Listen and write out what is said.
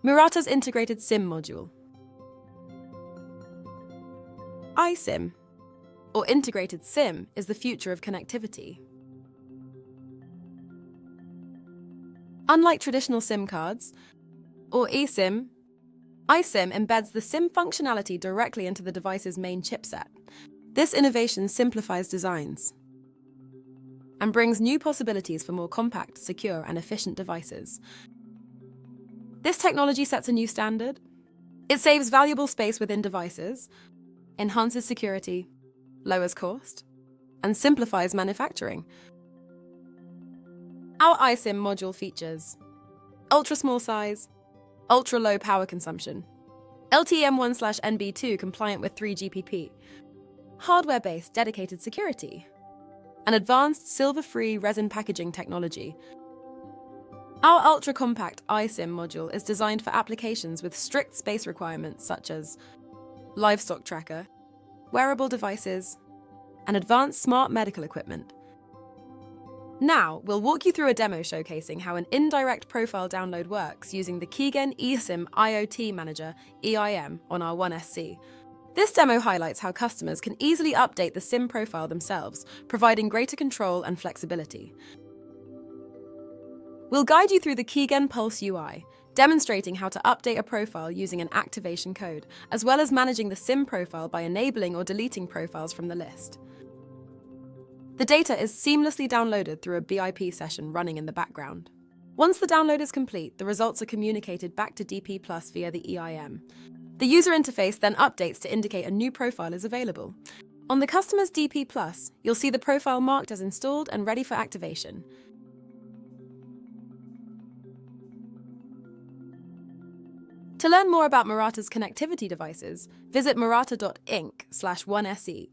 Murata's integrated SIM module. iSIM, or integrated SIM, is the future of connectivity. Unlike traditional SIM cards, or eSIM, iSIM embeds the SIM functionality directly into the device's main chipset. This innovation simplifies designs and brings new possibilities for more compact, secure, and efficient devices. This technology sets a new standard. It saves valuable space within devices, enhances security, lowers cost, and simplifies manufacturing. Our iSIM module features ultra-small size, ultra-low power consumption, LTE-M1/NB2 compliant with 3GPP, hardware-based dedicated security, and advanced silver-free resin packaging technology. Our ultra-compact iSIM module is designed for applications with strict space requirements such as livestock tracker, wearable devices, and advanced smart medical equipment. Now, we'll walk you through a demo showcasing how an indirect profile download works using the Kigen eSIM IoT Manager (eIM) on our 1SC. This demo highlights how customers can easily update the SIM profile themselves, providing greater control and flexibility. We'll guide you through the Kigen Pulse UI, demonstrating how to update a profile using an activation code, as well as managing the SIM profile by enabling or deleting profiles from the list. The data is seamlessly downloaded through a BIP session running in the background. Once the download is complete, the results are communicated back to DP+ via the eIM. The user interface then updates to indicate a new profile is available. On the customer's DP+, you'll see the profile marked as installed and ready for activation. To learn more about Murata's connectivity devices, visit murata.inc/1SE